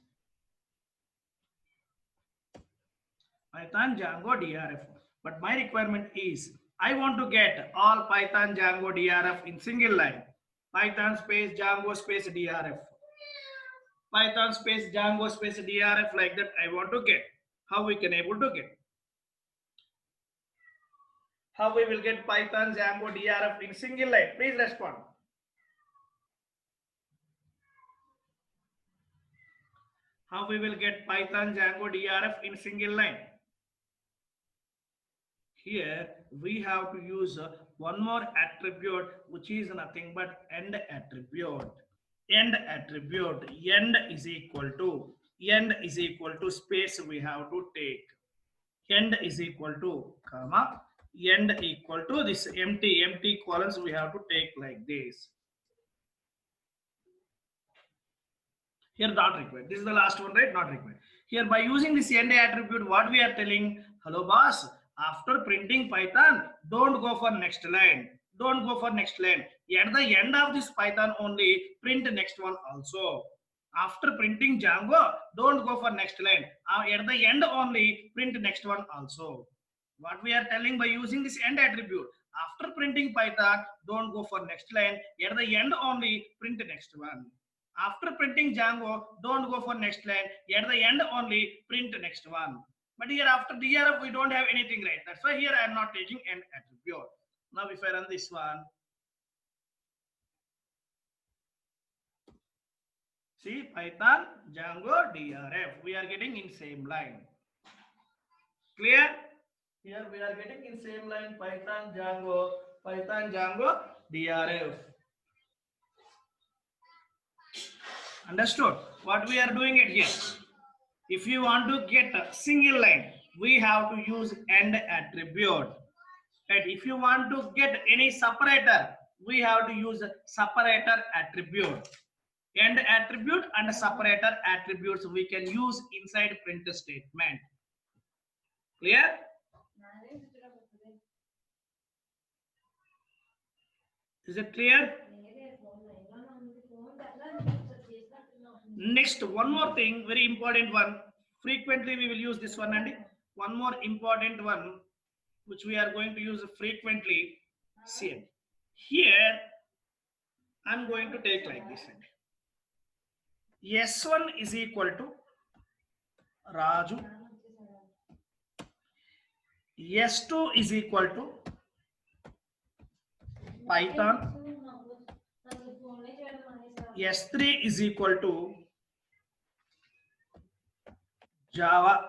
Speaker 1: Python Django drf. But my requirement is I want to get all Python Django drf in single line. Python space Django space drf. Python space Django space drf, like that I want to get. How we can able to get? How we will get Python Django drf in single line? Please respond. How we will get Python Django drf in single line? Here we have to use one more attribute, which is nothing but end attribute. End is equal to space we have to take. End is equal to comma. End equal to this empty columns we have to take like this. Here not required. This is the last one, right? Not required. Here by using this end attribute, what we are telling, hello boss, after printing Python, don't go for next line. Don't go for next line. At the end of this Python only, print next one also. After printing Django, don't go for next line. At the end only, print next one also. What we are telling by using this end attribute, after printing Python, don't go for next line. At the end only, print next one. After printing Django, don't go for next line. At the end only, print next one. But here after drf, we don't have anything, right? That's why here I am not taking end attribute. Now if I run this one, see Python Django drf, we are getting in same line. Clear? Here we are getting in same line Python Django drf. Understood? What we are doing it here? If you want to get a single line, we have to use end attribute. Right? If you want to get any separator, we have to use separator attribute. End attribute and separator attributes we can use inside print statement. Clear? Is it clear? Next, one more thing, very important one. Frequently we will use this one, and one more important one. which we are going to use frequently. Same. Here I'm going to take like this. S1 is equal to Raju. S2 is equal to Python. S3 is equal to Java.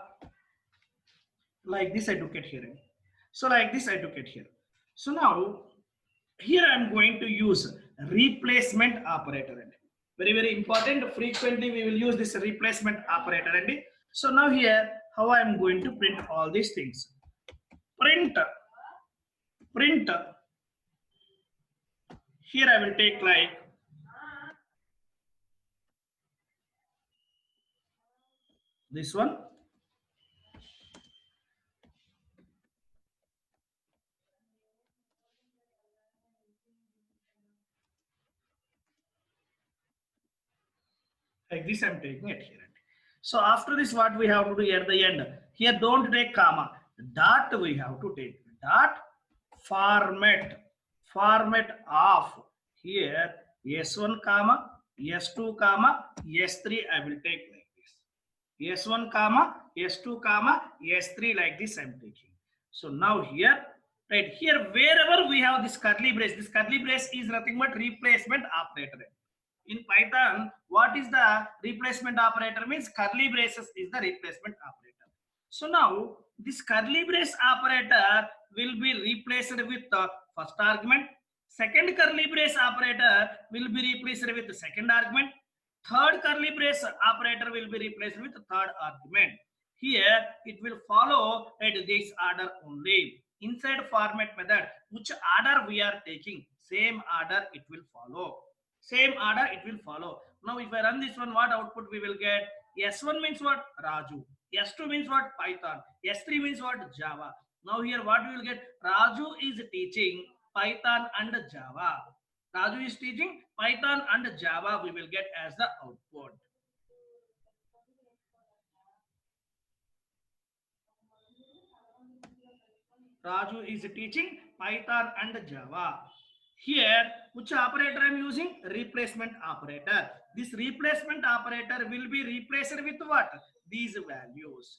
Speaker 1: Like this I took it here. So like this I took it here. So now here I am going to use replacement operator. Very, very important. Frequently we will use this replacement operator. So now here how I am going to print all these things. Print. Here I will take like this one. Like this I'm taking it here. So after this what we have to do at the end? Here don't take comma. Dot we have to take. Dot format of here S1 comma S2 comma S3 I will take like this. S1 comma S2 comma S3 like this I'm taking. So now here, right here wherever we have this curly brace is nothing but replacement operator. In Python, what is the replacement operator? Means curly braces is the replacement operator. So now this curly brace operator will be replaced with the first argument. Second curly brace operator will be replaced with the second argument. Third curly brace operator will be replaced with the third argument. Here it will follow at this order only. Inside format method, which order we are taking, same order it will follow. Same order it will follow. Now if I run this one, what output we will get? S1 means what? Raju. S2 means what? Python. S3 means what? Java. Now here what we will get? Raju is teaching Python and Java. Raju is teaching Python and Java we will get as the output. Raju is teaching Python and Java. Here, which operator I am using? Replacement operator. This replacement operator will be replaced with what? These values.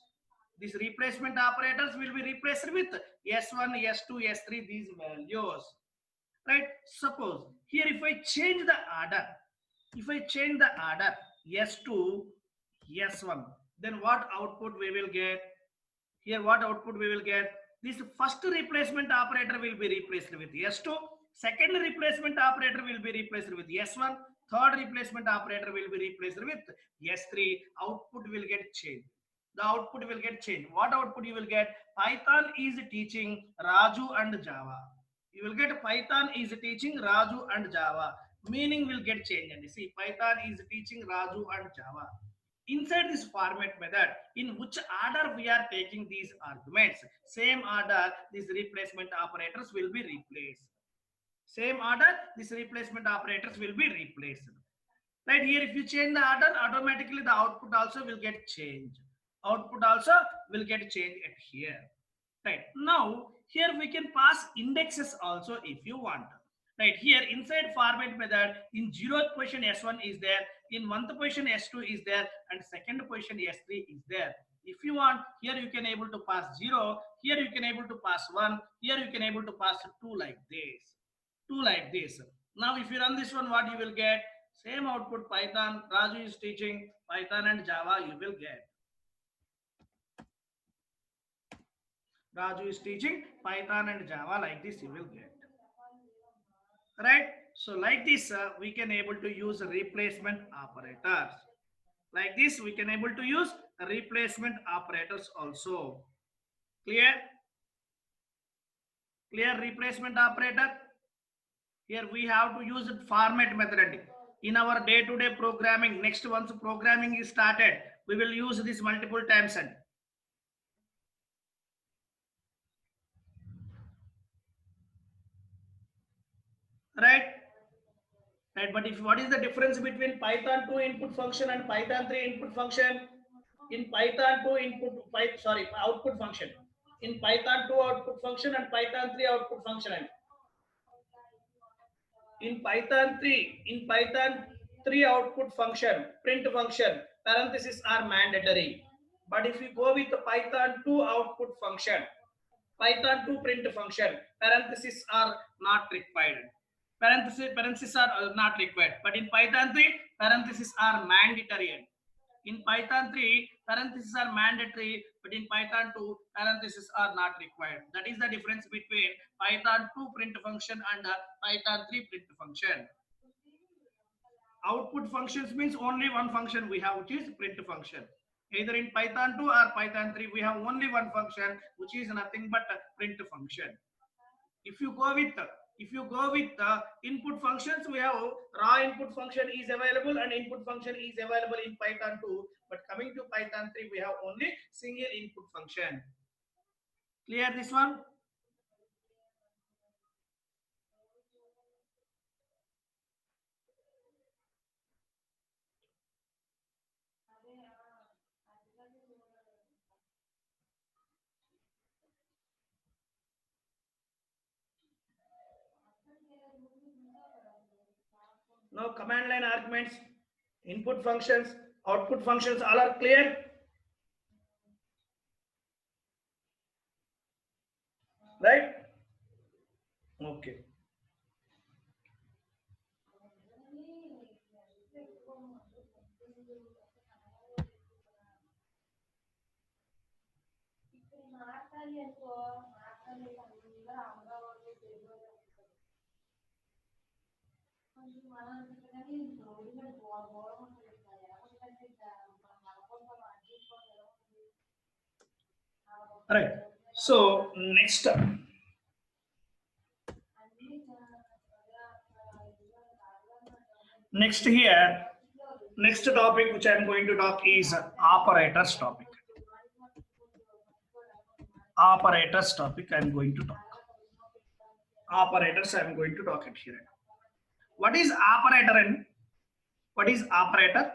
Speaker 1: These replacement operators will be replaced with S1, S2, S3, these values. Right? Suppose here if I change the order, S2, S1, then what output we will get? Here what output we will get? This first replacement operator will be replaced with S2. Second replacement operator will be replaced with S1. Third replacement operator will be replaced with S3. Output will get changed. The output will get changed. What output you will get? Python is teaching Raju and Java. You will get Python is teaching Raju and Java. Meaning will get changed. And you see, Python is teaching Raju and Java. Inside this format method, in which order we are taking these arguments, same order, these replacement operators will be replaced. Same order, these replacement operators will be replaced. Right here, if you change the order, automatically the output also will get changed. Output also will get changed at here. Right now, here we can pass indexes also if you want. Right here, inside format method, in 0th position S1 is there, in 1st position S2 is there, and 2nd position S3 is there. If you want, here you can able to pass 0, here you can able to pass 1, here you can able to pass 2 like this. 2 like this. Now if you run this one, what you will get? Same output Python. Raju is teaching Python and Java you will get. Raju is teaching Python and Java like this you will get. Right? So like this we can able to use replacement operators. Like this we can able to use replacement operators also. Clear? Clear replacement operator? Here we have to use format method. In our day-to-day programming, next once programming is started, we will use this multiple times. Right? Right, but if what is the difference between Python 2 input function and Python 3 input function? In Python 2 output function. in Python 2 output function and Python 3 output function. In Python 3 output function, print function, parentheses are mandatory. But if you go with the Python 2 output function, Python 2 print function, parentheses are not required. Parentheses are not required. But in Python 3, parentheses are mandatory. In Python 3, parentheses are mandatory, but in Python 2, parentheses are not required. That is the difference between Python 2 print function and Python 3 print function. Output functions means only one function we have, which is print function. Either in Python 2 or Python 3, we have only one function, which is nothing but a print function. If you go with the input functions, we have raw input function is available and input function is available in Python 2. But coming to Python 3, we have only single input function. Clear this one? Now command line arguments, input functions, output functions, all are clear? Right? Okay. Right. So next here, next topic which I am going to talk is operators topic. Operators topic I am going to talk. Operators I am going to talk it here. What is operator and what is operator?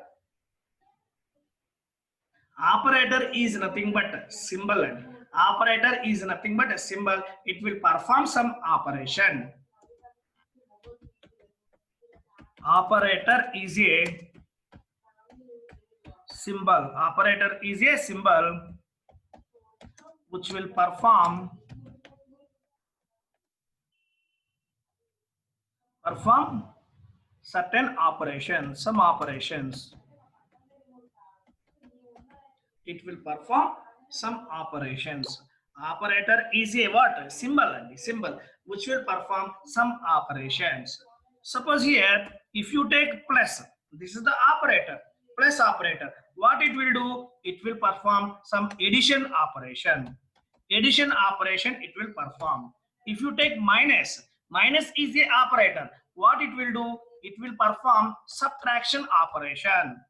Speaker 1: Operator is nothing but a symbol, and operator is nothing but a symbol. It will perform some operation. Operator is a symbol. Operator is a symbol which will perform certain operations, some operations. It will perform some operations. Operator is a what? Symbol, symbol which will perform some operations. Suppose here, if you take plus, this is the operator, plus operator. What it will do? It will perform some addition operation. Addition operation it will perform. If you take minus, minus is a operator. What it will do? It will perform subtraction operation.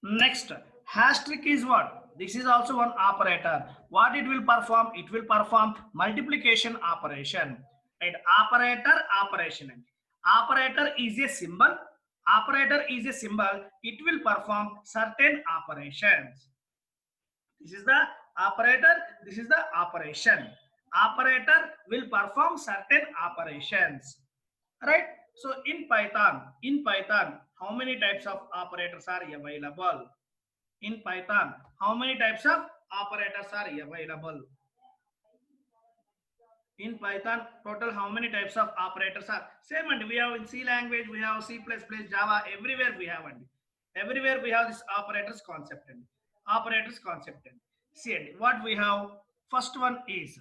Speaker 1: Next, asterisk is what? This is also one operator. What it will perform? It will perform multiplication operation. And operator operation. Operator is a symbol. Operator is a symbol. It will perform certain operations. This is the operator. This is the operation. Operator will perform certain operations. Right? So in Python, how many types of operators are available? In Python, how many types of operators are available? In Python, total how many types of operators are? Same, and we have in C language, we have C++, Java, everywhere we have, and everywhere we have this operators concept. And operators concept. And see, and what we have? First one is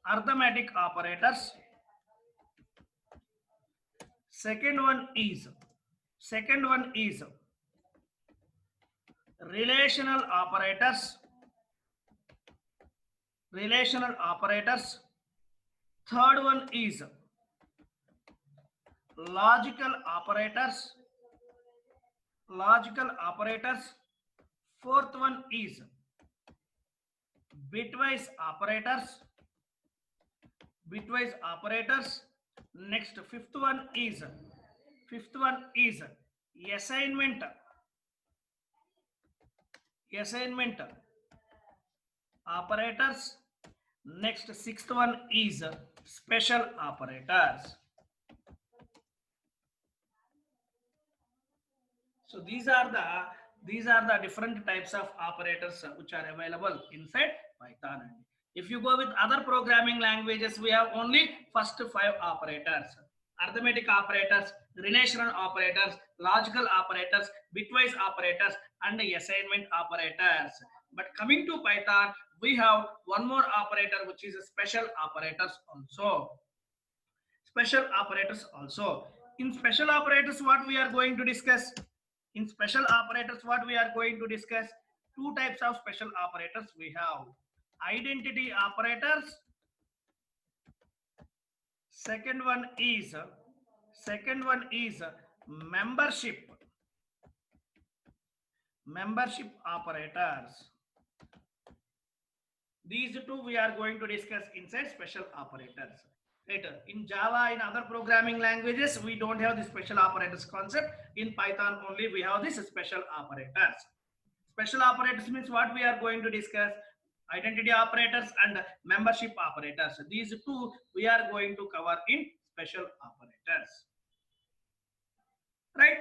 Speaker 1: arithmetic operators. Second one is relational operators. Third one is logical operators. Fourth one is bitwise operators. Next, fifth one is Fifth one is assignment. Assignment operators. Next, sixth one is special operators. So these are the different types of operators which are available inside Python. If you go with other programming languages, we have only first 5 operators: arithmetic operators, relational operators, logical operators, bitwise operators, and assignment operators. But coming to Python, we have one more operator which is special operators also. Special operators also. In special operators, what we are going to discuss? In special operators, what we are going to discuss? Two types of special operators we have: identity operators. Second one is membership operators. These two we are going to discuss inside special operators. Later, in Java, in other programming languages, we don't have the special operators concept. In Python only we have this special operators. Special operators means what we are going to discuss: identity operators and membership operators. These two we are going to cover in special operators. Right?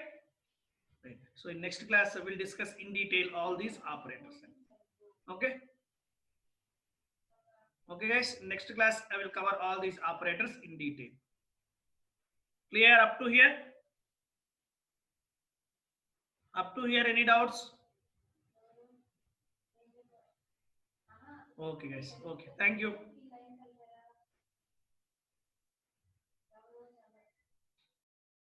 Speaker 1: Right. So in next class, we'll discuss in detail all these operators. Okay. Okay guys, next class I will cover all these operators in detail. Clear up to here? Up to here, any doubts? Okay guys, okay, thank you.